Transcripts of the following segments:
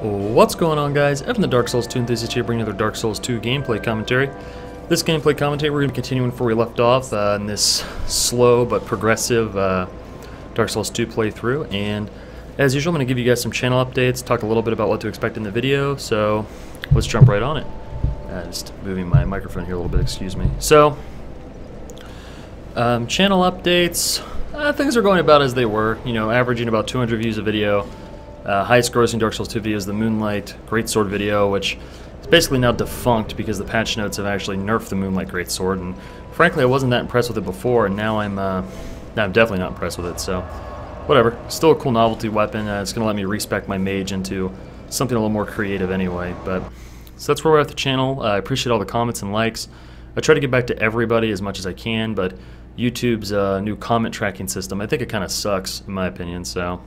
What's going on, guys? Evan the Dark Souls 2 enthusiast here, bringing another Dark Souls 2 gameplay commentary. This gameplay commentary, we're going to be continuing where we left off in this slow but progressive Dark Souls 2 playthrough. And as usual, I'm going to give you guys some channel updates, talk a little bit about what to expect in the video, so let's jump right on it. Just moving my microphone here a little bit, excuse me. So, channel updates, things are going about as they were, you know, averaging about 200 views a video. Highest grossing Dark Souls 2 video is the Moonlight Greatsword video, which is basically now defunct because the patch notes have actually nerfed the Moonlight Greatsword, and frankly I wasn't that impressed with it before, and now I'm definitely not impressed with it, so whatever. Still a cool novelty weapon. It's going to let me respec my mage into something a little more creative anyway, but so that's where we're at the channel. I appreciate all the comments and likes. I try to get back to everybody as much as I can, but YouTube's new comment tracking system, I think it kind of sucks in my opinion, so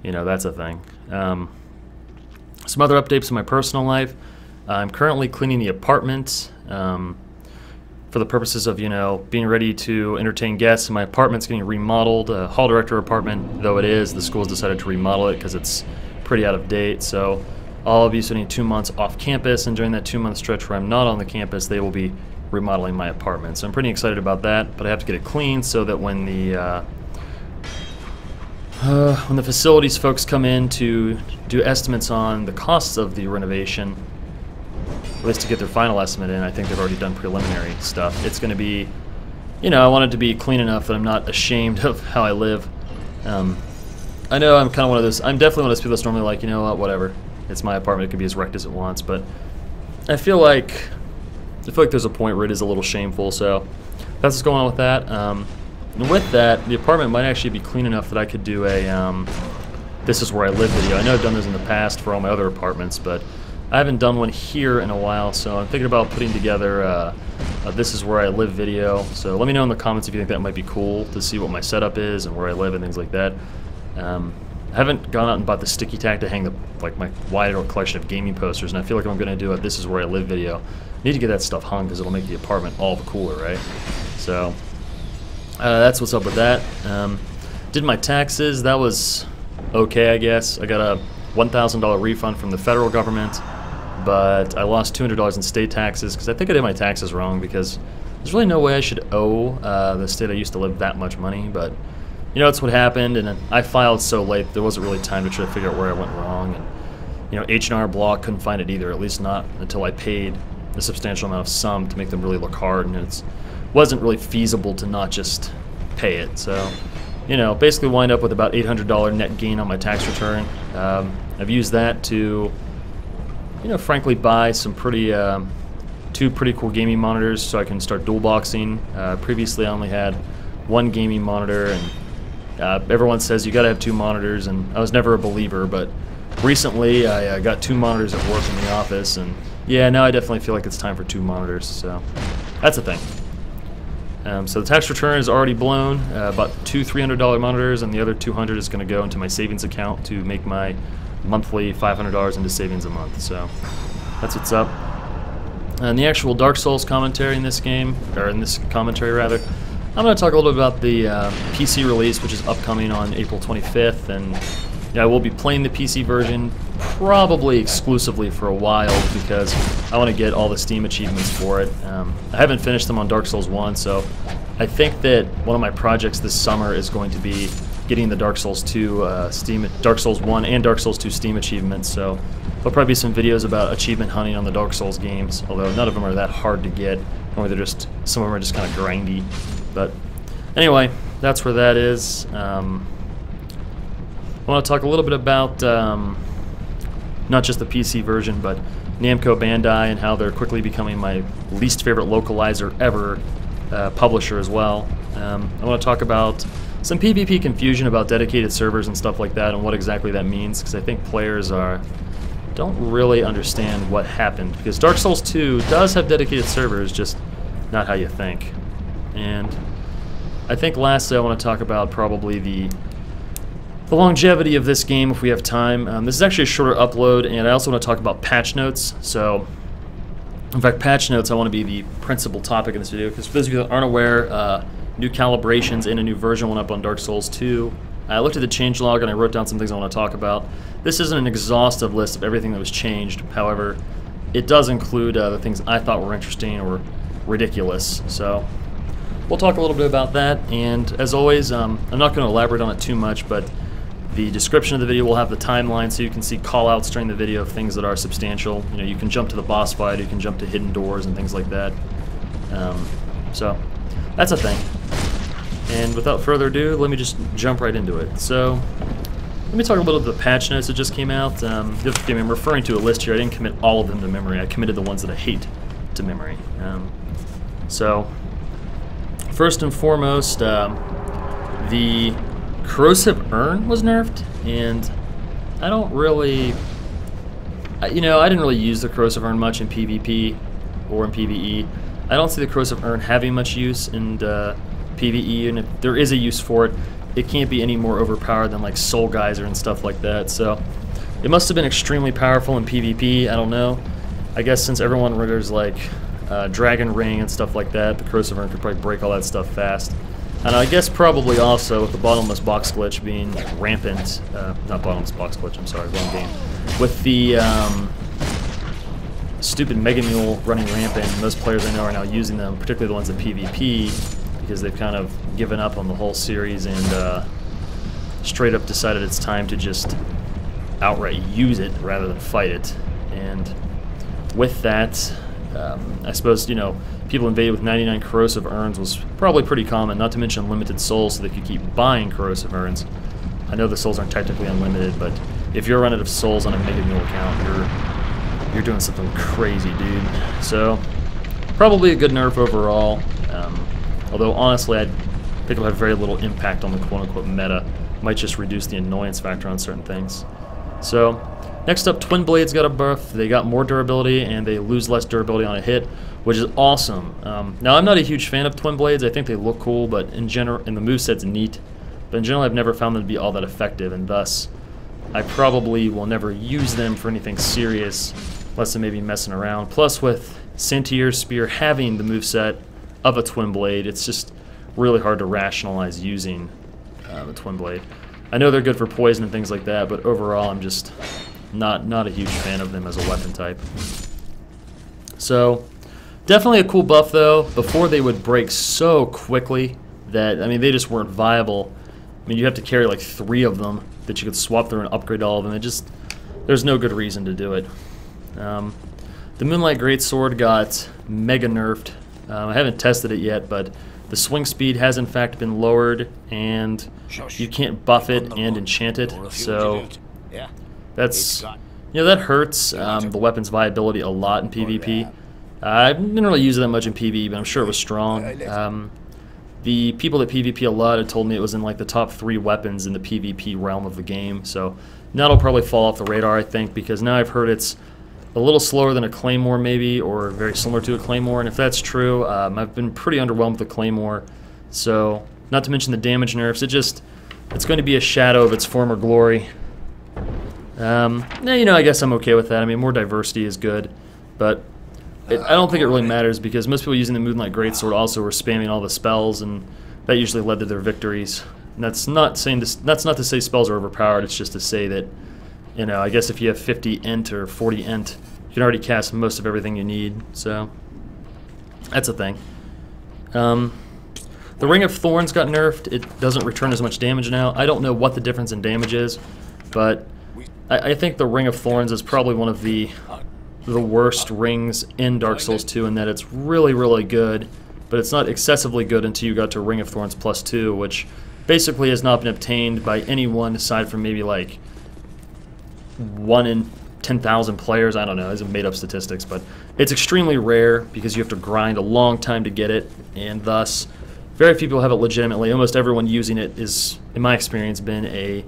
you know, that's a thing. Some other updates in my personal life. I'm currently cleaning the apartment for the purposes of, you know, being ready to entertain guests. My apartment's getting remodeled. Hall director apartment, though it is, the school's decided to remodel it because it's pretty out of date. So I'll be spending 2 months off campus, and during that 2-month stretch where I'm not on the campus, they will be remodeling my apartment. So I'm pretty excited about that, but I have to get it cleaned so that when the facilities folks come in to do estimates on the costs of the renovation, at least to get their final estimate in, I think they've already done preliminary stuff. It's going to be, you know, I want it to be clean enough that I'm not ashamed of how I live. I know I'm kind of one of those, I'm definitely one of those people that's normally like, you know what, whatever. It's my apartment, it can be as wrecked as it wants, but I feel like there's a point where it is a little shameful, so that's what's going on with that. And with that, the apartment might actually be clean enough that I could do a This Is Where I Live video. I know I've done this in the past for all my other apartments, but I haven't done one here in a while, so I'm thinking about putting together a This Is Where I Live video. So let me know in the comments if you think that might be cool to see what my setup is and where I live and things like that. I haven't gone out and bought the sticky tack to hang my wide collection of gaming posters, and I feel like if I'm going to do a This Is Where I Live video, I need to get that stuff hung because it'll make the apartment all the cooler, right? So that's what's up with that. Did my taxes. That was okay, I guess. I got a $1,000 refund from the federal government, but I lost $200 in state taxes because I think I did my taxes wrong, because there's really no way I should owe the state I used to live that much money, but you know, that's what happened, and I filed so late there wasn't really time to try to figure out where I went wrong, and you know, H&R Block couldn't find it either, at least not until I paid a substantial amount of sum to make them really look hard, and it wasn't really feasible to not just pay it. So, you know, basically wind up with about $800 net gain on my tax return. I've used that to, you know, frankly buy some two pretty cool gaming monitors so I can start dual boxing. Previously I only had one gaming monitor, and everyone says you gotta have 2 monitors, and I was never a believer, but recently I got 2 monitors at work in the office, and yeah, now I definitely feel like it's time for 2 monitors, so that's the thing. So the tax return is already blown, about 2 $300 monitors, and the other $200 is going to go into my savings account to make my monthly $500 into savings a month. So that's what's up. And the actual Dark Souls commentary in this game, or in this commentary rather, I'm going to talk a little bit about the PC release, which is upcoming on April 25th, and yeah, I will be playing the PC version probably exclusively for a while because I want to get all the Steam achievements for it. I haven't finished them on Dark Souls 1, so I think that one of my projects this summer is going to be getting the Dark Souls 2 Dark Souls 1 and Dark Souls 2 Steam achievements. So there'll probably be some videos about achievement hunting on the Dark Souls games, although none of them are that hard to get, or they're just, some of them are just kind of grindy. But anyway, that's where that is. I want to talk a little bit about not just the PC version, but Namco Bandai and how they're quickly becoming my least favorite localizer ever publisher as well. I want to talk about some PvP confusion about dedicated servers and stuff like that, and what exactly that means, because I think players don't really understand what happened, because Dark Souls 2 does have dedicated servers, just not how you think. And I think lastly I want to talk about probably the longevity of this game if we have time. This is actually a shorter upload, and I also want to talk about patch notes. So, in fact, patch notes I want to be the principal topic in this video, because for those of you that aren't aware, new calibrations and a new version went up on Dark Souls 2 I looked at the changelog and I wrote down some things I want to talk about. This isn't an exhaustive list of everything that was changed. However, it does include the things I thought were interesting or ridiculous. So we'll talk a little bit about that. And as always, I'm not going to elaborate on it too much, but the description of the video will have the timeline so you can see call-outs during the video of things that are substantial. You know, you can jump to the boss fight, you can jump to hidden doors and things like that. So that's a thing. And without further ado, let me just jump right into it. So let me talk a little bit about the patch notes that just came out. I'm referring to a list here. I didn't commit all of them to memory. I committed the ones that I hate to memory. So first and foremost, the Corrosive Urn was nerfed, and I don't really, you know, I didn't really use the Corrosive Urn much in PvP or in PvE. I don't see the Corrosive Urn having much use in PvE, and if there is a use for it, it can't be any more overpowered than like Soul Geyser and stuff like that. So it must have been extremely powerful in PvP. I don't know. I guess since everyone renders like Dragon Ring and stuff like that, the Corrosive Urn could probably break all that stuff fast. And I guess probably also with the bottomless box glitch being rampant, not bottomless box glitch, I'm sorry, wrong game. With the stupid Mega Mule running rampant, most players I know are now using them, particularly the ones in PvP, because they've kind of given up on the whole series and straight up decided it's time to just outright use it rather than fight it. And with that, I suppose, you know, people invaded with 99 Corrosive Urns was probably pretty common, not to mention limited souls so they could keep buying Corrosive Urns. I know the souls aren't technically unlimited, but if you're running out of souls on a Mega Mule account, you're doing something crazy, dude. So, probably a good nerf overall, although honestly I think it'll have very little impact on the quote-unquote meta. Might just reduce the annoyance factor on certain things. So, next up, Twin Blades got a buff. They got more durability and they lose less durability on a hit, which is awesome. Now, I'm not a huge fan of Twin Blades. I think they look cool, but in general, and the moveset's neat. But in general, I've never found them to be all that effective, and thus, I probably will never use them for anything serious, unless I'm maybe messing around. Plus, with Santier's Spear having the moveset of a Twin Blade, it's just really hard to rationalize using a Twin Blade. I know they're good for poison and things like that, but overall, I'm just not a huge fan of them as a weapon type. So, definitely a cool buff though. Before they would break so quickly that, I mean, they just weren't viable. I mean, you have to carry like 3 of them that you could swap through and upgrade all of them. It just, there's no good reason to do it. The Moonlight Greatsword got mega nerfed. I haven't tested it yet, but the swing speed has in fact been lowered, and you can't buff it and enchant it. So that's, you know, that hurts the weapon's viability a lot in PvP. I didn't really use it that much in PvE, but I'm sure it was strong. The people that PvP a lot had told me it was in like the top 3 weapons in the PvP realm of the game, so that'll probably fall off the radar, I think, because now I've heard it's a little slower than a Claymore maybe, or very similar to a Claymore, and if that's true, I've been pretty underwhelmed with the Claymore. So, not to mention the damage nerfs, it's going to be a shadow of its former glory. You know, I guess I'm okay with that. I mean, more diversity is good, but I don't think it really matters because most people using the Moonlight Greatsword also were spamming all the spells, and that usually led to their victories. And that's not to say spells are overpowered. It's just to say that, you know, I guess if you have 50 int or 40 int, you can already cast most of everything you need. So that's a thing. The Ring of Thorns got nerfed. It doesn't return as much damage now. I don't know what the difference in damage is, but I think the Ring of Thorns is probably one of the worst rings in Dark Souls 2 in that it's really, really good, but it's not excessively good until you got to Ring of Thorns +2, which basically has not been obtained by anyone aside from maybe like 1 in 10,000 players. I don't know, these are made up statistics, but it's extremely rare because you have to grind a long time to get it, and thus very few people have it legitimately. Almost everyone using it is, in my experience, been a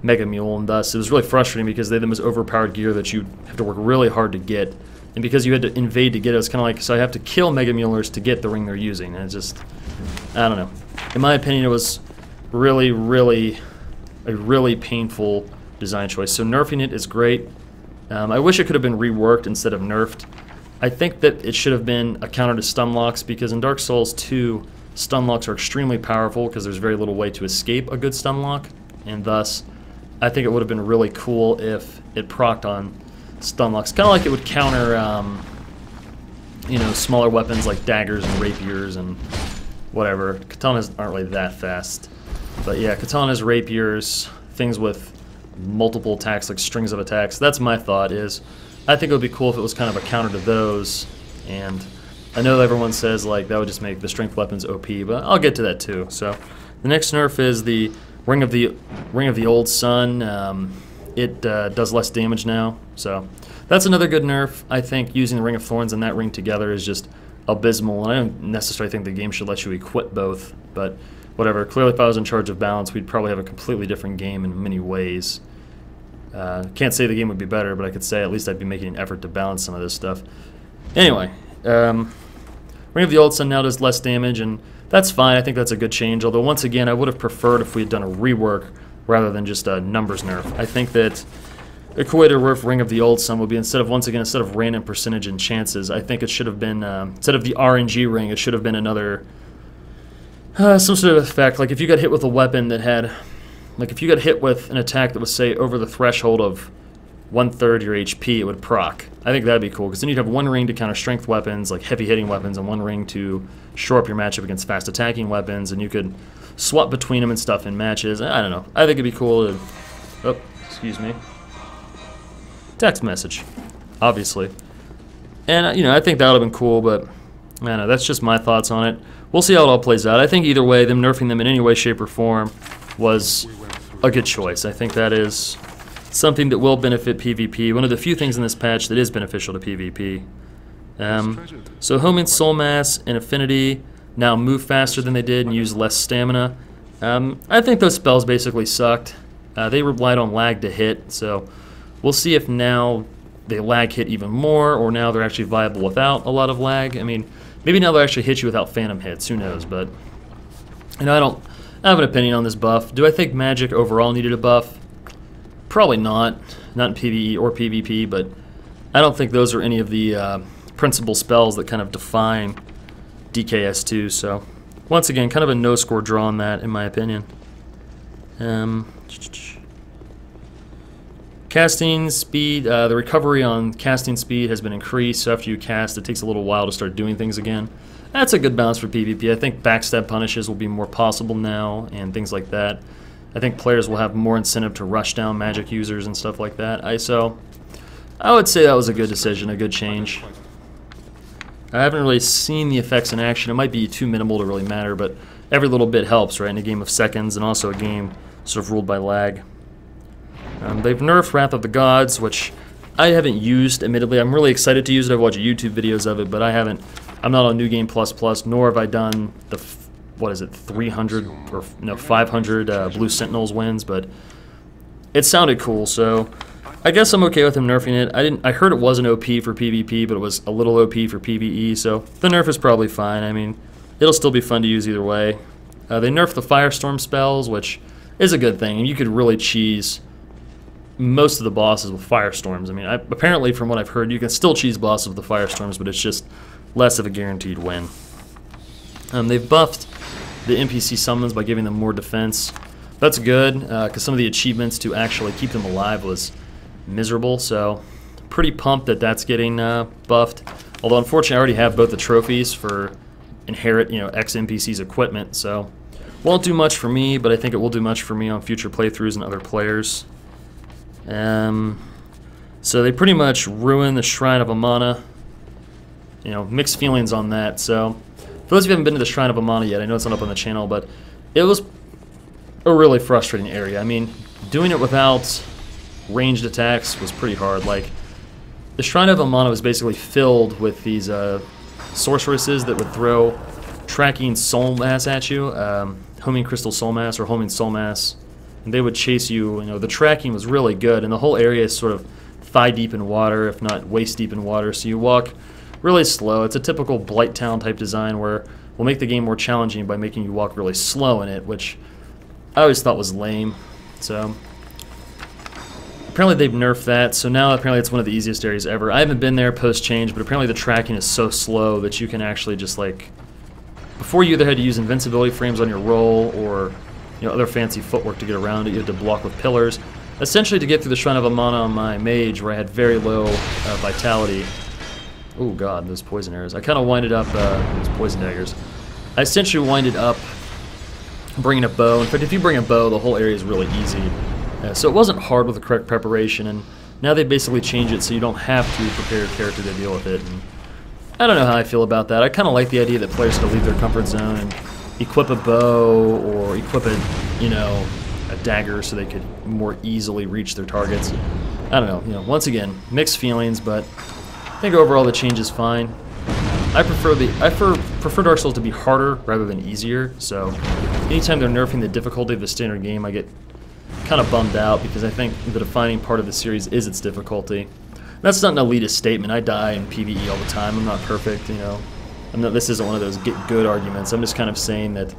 Mega Mule, and thus it was really frustrating because they had the most overpowered gear that you have to work really hard to get, and because you had to invade to get it, it's kind of like, so I have to kill Mega Mulers to get the ring they're using, and it's just, I don't know. In my opinion, it was really, really a really painful design choice. So nerfing it is great. I wish it could have been reworked instead of nerfed. I think that it should have been a counter to stun locks, because in Dark Souls 2, stun locks are extremely powerful because there's very little way to escape a good stun lock. and thus I think it would have been really cool if it procced on stun locks. Kind of like it would counter, you know, smaller weapons like daggers and rapiers and whatever. Katanas aren't really that fast. But yeah, katanas, rapiers, things with multiple attacks, like strings of attacks. That's my thought is, I think it would be cool if it was kind of a counter to those. And I know that everyone says like that would just make the strength weapons OP, but I'll get to that too. So the next nerf is the Ring of the Old Sun. It does less damage now, so that's another good nerf. I think using the Ring of Thorns and that ring together is just abysmal, and I don't necessarily think the game should let you equip both, but whatever. Clearly, if I was in charge of balance, we'd probably have a completely different game in many ways. Can't say the game would be better, but I could say at least I'd be making an effort to balance some of this stuff. Anyway, Ring of the Old Sun now does less damage, and that's fine. I think that's a good change, although once again, I would have preferred if we had done a rework rather than just a numbers nerf. I think that a cool way to nerf Ring of the Old Sun would be instead of random percentage and chances, I think it should have been, instead of the RNG ring, it should have been another, some sort of effect. Like if you got hit with a weapon that had, like if you got hit with an attack that was, say, over the threshold of 1/3 your HP, it would proc. I think that'd be cool, because then you'd have one ring to counter strength weapons, like heavy hitting weapons, and one ring to shore up your matchup against fast attacking weapons, and you could swap between them and stuff in matches. I don't know. I think it'd be cool to... Oh, excuse me. Text message, obviously. And, you know, I think that would have been cool, but, I don't know, that's just my thoughts on it. We'll see how it all plays out. I think either way, them nerfing them in any way, shape, or form was a good choice. I think that is something that will benefit PvP. One of the few things in this patch that is beneficial to PvP. So Homing Soul Mass and Affinity now move faster than they did and use less stamina. I think those spells basically sucked. They relied on lag to hit, so we'll see if now they lag hit even more, or now they're actually viable without a lot of lag. I mean, maybe now they'll actually hit you without phantom hits, who knows, but you know, I have an opinion on this buff. Do I think magic overall needed a buff? Probably not in PvE or PvP, but I don't think those are any of the principal spells that kind of define DKS2, so once again, kind of a no-score draw on that, in my opinion. Casting speed, the recovery on casting speed has been increased, so after you cast, it takes a little while to start doing things again. That's a good balance for PvP. I think backstab punishes will be more possible now, and things like that. I think players will have more incentive to rush down magic users and stuff like that. So I would say that was a good decision, a good change. I haven't really seen the effects in action. It might be too minimal to really matter, but every little bit helps, right, in a game of seconds, and also a game sort of ruled by lag. They've nerfed Wrath of the Gods, which I haven't used, admittedly. I'm really excited to use it. I've watched YouTube videos of it, but I'm not on New Game Plus, nor have I done the, 300 or no 500 Blue Sentinels wins, but it sounded cool, so I guess I'm okay with him nerfing it. I heard it wasn't OP for PvP, but it was a little OP for PvE, so the nerf is probably fine. I mean, it'll still be fun to use either way. They nerfed the Firestorm spells, which is a good thing, and you could really cheese most of the bosses with Firestorms. I mean, apparently from what I've heard, you can still cheese bosses with the Firestorms, but it's just less of a guaranteed win. They've buffed the NPC summons by giving them more defense. That's good, because some of the achievements to actually keep them alive was miserable, so pretty pumped that that's getting buffed. Although unfortunately I already have both the trophies for inherit, ex-NPC's equipment, so won't do much for me, but I think it will do much for me on future playthroughs and other players. So they pretty much ruined the Shrine of Amana. Mixed feelings on that. So for those of you who haven't been to the Shrine of Amana yet, I know it's not up on the channel, but it was a really frustrating area. I mean, doing it without ranged attacks was pretty hard. Like, the Shrine of Amana was basically filled with these sorceresses that would throw tracking soul mass at you, homing crystal soul mass or homing soul mass, and they would chase you. The tracking was really good, and the whole area is sort of thigh deep in water, if not waist deep in water, so you walk really slow. It's a typical Blight Town type design where we'll make the game more challenging by making you walk really slow in it, which I always thought was lame. So apparently they've nerfed that, so now apparently it's one of the easiest areas ever. I haven't been there post-change, but apparently the tracking is so slow that you can actually just, like, before you either had to use invincibility frames on your roll or other fancy footwork to get around it. You had to block with pillars. Essentially to get through the Shrine of Amana on my mage, where I had very low vitality. Oh god, those poison arrows. I kind of winded up, those poison daggers. I essentially winded up bringing a bow. In fact, if you bring a bow, the whole area is really easy. So it wasn't hard with the correct preparation, and now they basically changed it so you don't have to prepare your character to deal with it. And I don't know how I feel about that. I kind of like the idea that players could leave their comfort zone and equip a bow or equip a dagger so they could more easily reach their targets. I don't know. Once again, mixed feelings, but I think overall the change is fine. I prefer Dark Souls to be harder rather than easier. So anytime they're nerfing the difficulty of the standard game, I get kind of bummed out because I think the defining part of the series is its difficulty. That's not an elitist statement. I die in PvE all the time. I'm not perfect, this isn't one of those get good arguments. I'm just kind of saying that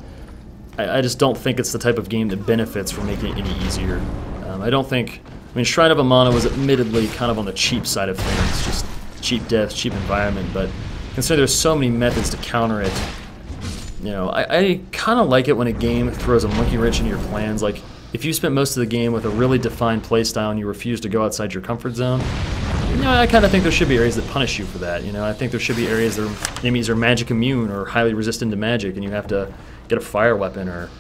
I just don't think it's the type of game that benefits from making it any easier. I don't think... Shrine of Amana was admittedly kind of on the cheap side of things, just cheap death, cheap environment, but consider there's so many methods to counter it. I kind of like it when a game throws a monkey wrench into your plans. Like, if you spent most of the game with a really defined playstyle and you refuse to go outside your comfort zone, I kind of think there should be areas that punish you for that. I think there should be areas that enemies are magic immune or highly resistant to magic, and you have to get a fire weapon, or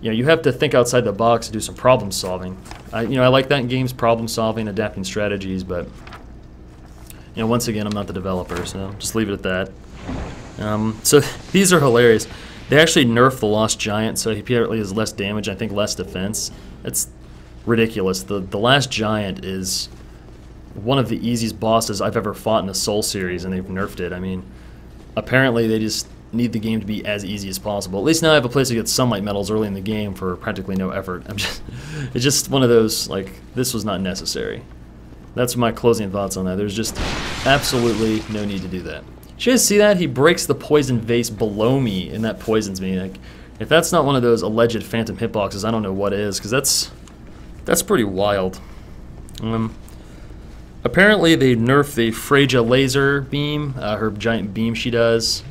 you have to think outside the box and do some problem solving. I like that in games, problem solving, adapting strategies, but once again, I'm not the developer, so just leave it at that. So these are hilarious. They actually nerfed the Lost Giant, so he apparently has less damage, I think less defense. It's ridiculous. The Last Giant is one of the easiest bosses I've ever fought in the Soul series, and they've nerfed it. Apparently they just need the game to be as easy as possible. At least now I have a place to get sunlight medals early in the game for practically no effort. It's just one of those, like, this was not necessary. That's my closing thoughts on that. There's just absolutely no need to do that. Did you guys see that? He breaks the poison vase below me, and that poisons me. Like, if that's not one of those alleged phantom hitboxes, I don't know what is, because that's pretty wild. Apparently they nerfed the Freya laser beam, her giant beam she does.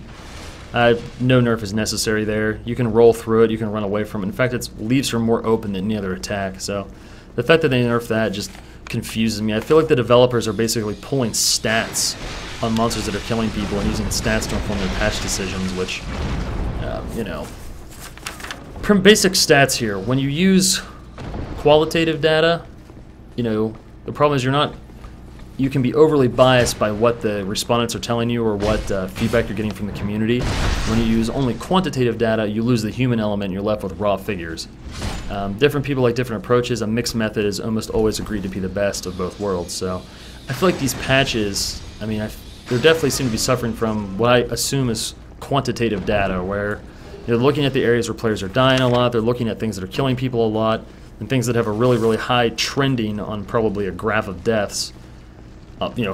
No nerf is necessary there. You can roll through it, you can run away from it. In fact, it leaves her more open than any other attack. So the fact that they nerfed that just confuses me. I feel like the developers are basically pulling stats on monsters that are killing people and using stats to inform their patch decisions, which, basic stats here. When you use qualitative data, the problem is you can be overly biased by what the respondents are telling you or what feedback you're getting from the community. When you use only quantitative data, you lose the human element and you're left with raw figures. Different people like different approaches. A mixed method is almost always agreed to be the best of both worlds. So I feel like these patches, they definitely seem to be suffering from what I assume is quantitative data, where they're looking at the areas where players are dying a lot, they're looking at things that are killing people a lot, and things that have a really, really high trending on probably a graph of deaths.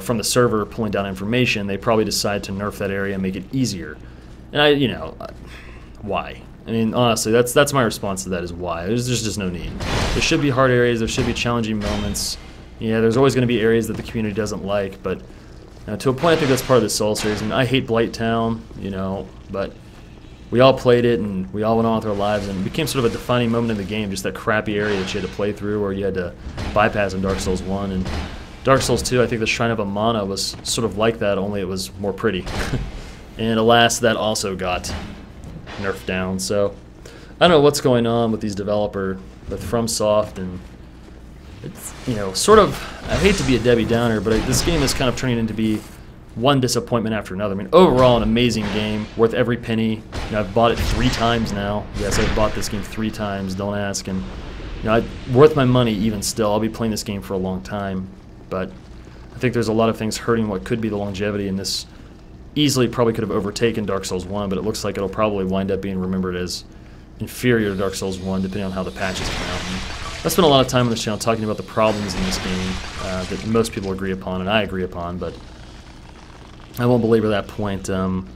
From the server pulling down information, they probably decide to nerf that area and make it easier. And why? Honestly, that's my response to that is why. There's just no need. There should be hard areas, there should be challenging moments. Yeah, there's always going to be areas that the community doesn't like, but to a point, I think that's part of the Soul series. I hate Blight Town, but we all played it and we all went on with our lives, and it became sort of a defining moment in the game, just that crappy area that you had to play through, or you had to bypass in Dark Souls 1. And Dark Souls 2, I think the Shrine of Amana was sort of like that, only it was more pretty. And alas, that also got nerfed down. So I don't know what's going on with these developers, with FromSoft, and it's, sort of, I hate to be a Debbie Downer, but this game is kind of turning into be one disappointment after another. Overall, an amazing game, worth every penny. I've bought it 3 times now. Yes, I've bought this game 3 times, don't ask. And worth my money even still. I'll be playing this game for a long time. But I think there's a lot of things hurting what could be the longevity, and this easily probably could have overtaken Dark Souls 1, but it looks like it'll probably wind up being remembered as inferior to Dark Souls 1, depending on how the patches come out. And I spent a lot of time on this channel talking about the problems in this game that most people agree upon, and I agree upon, but I won't belabor that point in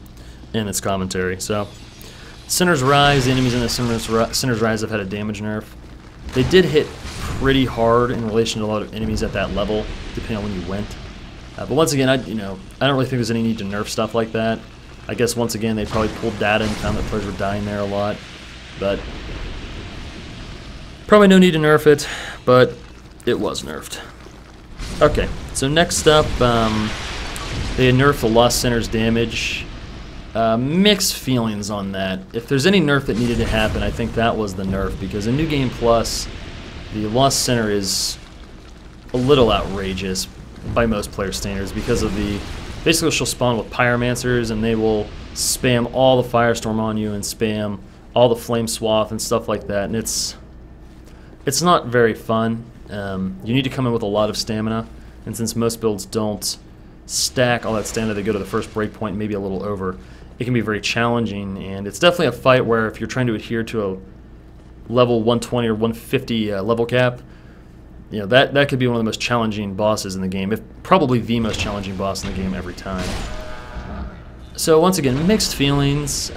its commentary. So, Sinner's Rise, the enemies in the Sinner's Rise have had a damage nerf. They did hit pretty hard in relation to a lot of enemies at that level, depending on when you went. But once again, I don't really think there's any need to nerf stuff like that. I guess once again they probably pulled data and found that players were dying there a lot. But Probably no need to nerf it, but it was nerfed. Okay, so next up, they nerfed the Lost Center's damage. Mixed feelings on that. If there's any nerf that needed to happen, I think that was the nerf, because in New Game Plus, the Lost Center is a little outrageous by most player standards because of the... Basically, she'll spawn with Pyromancers, and they will spam all the Firestorm on you and spam all the Flame Swath and stuff like that, and it's not very fun. You need to come in with a lot of stamina, and since most builds don't stack all that stamina, they go to the first breakpoint, maybe a little over. It can be very challenging, and it's definitely a fight where if you're trying to adhere to a level 120 or 150 level cap, you know, that could be one of the most challenging bosses in the game, if probably the most challenging boss in the game every time. So once again, mixed feelings.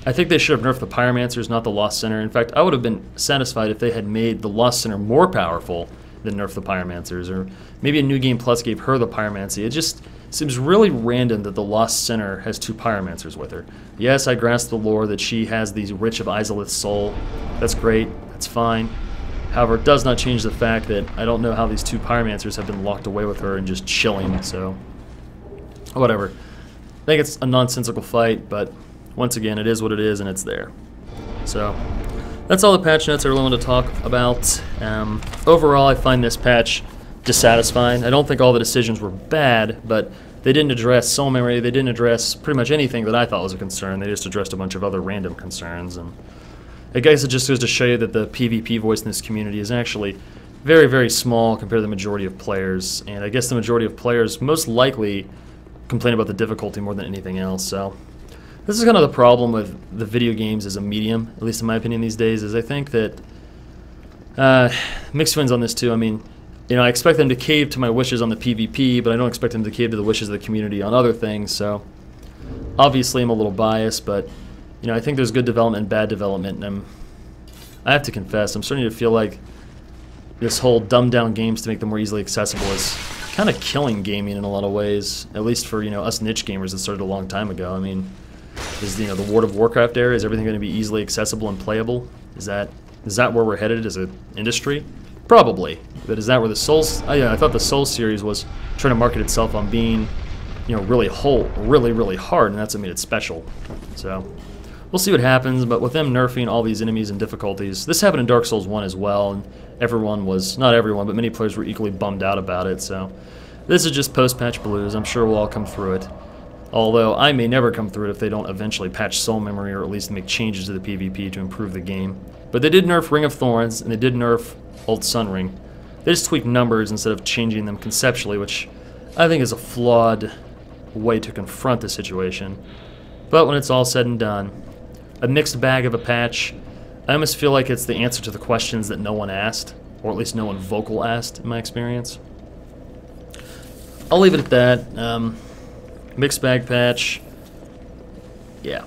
I think they should have nerfed the Pyromancers, not the Lost Center. In fact, I would have been satisfied if they had made the Lost Center more powerful than nerf the Pyromancers, or maybe a New Game Plus gave her the Pyromancy. It just seems really random that the Lost Center has 2 Pyromancers with her. Yes, I grasp the lore that she has these Rich of Izalith's soul. That's great. That's fine. However, it does not change the fact that I don't know how these 2 Pyromancers have been locked away with her and just chilling, so... whatever. I think it's a nonsensical fight, but once again, it is what it is, and it's there. So, that's all the patch notes I really want to talk about. Overall, I find this patch dissatisfying. I don't think all the decisions were bad, but they didn't address soul memory, they didn't address pretty much anything that I thought was a concern. They just addressed a bunch of other random concerns, and I guess it just goes to show you that the PvP voice in this community is actually very, very small compared to the majority of players, and I guess the majority of players most likely complain about the difficulty more than anything else. So this is kind of the problem with the video games as a medium, at least in my opinion these days, is I think that mixed feelings on this too. I mean, you know, I expect them to cave to my wishes on the PvP, but I don't expect them to cave to the wishes of the community on other things, so obviously I'm a little biased, but you know, I think there's good development and bad development, and I have to confess, I'm starting to feel like this whole dumbed down games to make them more easily accessible is kind of killing gaming in a lot of ways, at least for, you know, us niche gamers that started a long time ago. I mean, is, you know, the World of Warcraft era, is everything going to be easily accessible and playable? Is that where we're headed as an industry? Probably. But is that where the Souls... yeah, I thought the Souls series was trying to market itself on being, you know, really really hard, and that's what made it special. So we'll see what happens, but with them nerfing all these enemies and difficulties, this happened in Dark Souls 1 as well, and everyone was... not everyone, but many players were equally bummed out about it, so this is just post-patch blues. I'm sure we'll all come through it. Although I may never come through it if they don't eventually patch soul memory or at least make changes to the PvP to improve the game. But they did nerf Ring of Thorns, and they did nerf Old Sun Ring. They just tweaked numbers instead of changing them conceptually, which I think is a flawed way to confront the situation. But when it's all said and done, a mixed bag of a patch. I almost feel like it's the answer to the questions that no one asked, or at least no one vocal asked in my experience. I'll leave it at that. Mixed bag patch. Yeah.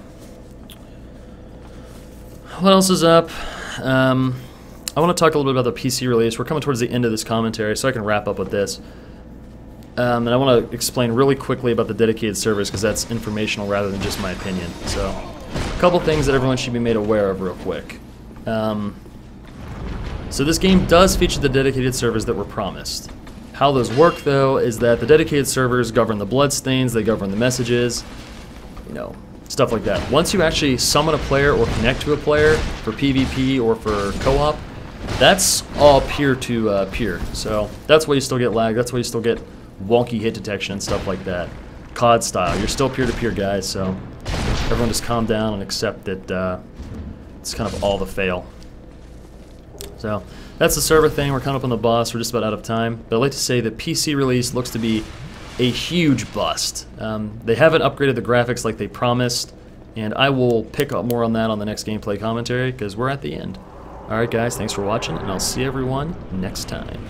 What else is up? I want to talk a little bit about the PC release. We're coming towards the end of this commentary, so I can wrap up with this. And I want to explain really quickly about the dedicated servers, because that's informational rather than just my opinion. So, a couple things that everyone should be made aware of real quick. So this game does feature the dedicated servers that were promised. How those work, though, is that the dedicated servers govern the bloodstains, they govern the messages, you know, stuff like that. Once you actually summon a player or connect to a player for PvP or for co-op, that's all peer-to-peer. So that's why you still get lag, that's why you still get wonky hit detection and stuff like that. COD style. You're still peer-to-peer, guys, so everyone just calm down and accept that it's kind of all the fail. So that's the server thing. We're coming up on the boss. We're just about out of time. But I'd like to say the PC release looks to be a huge bust. They haven't upgraded the graphics like they promised, and I will pick up more on that on the next gameplay commentary, because we're at the end. Alright guys, thanks for watching, and I'll see everyone next time.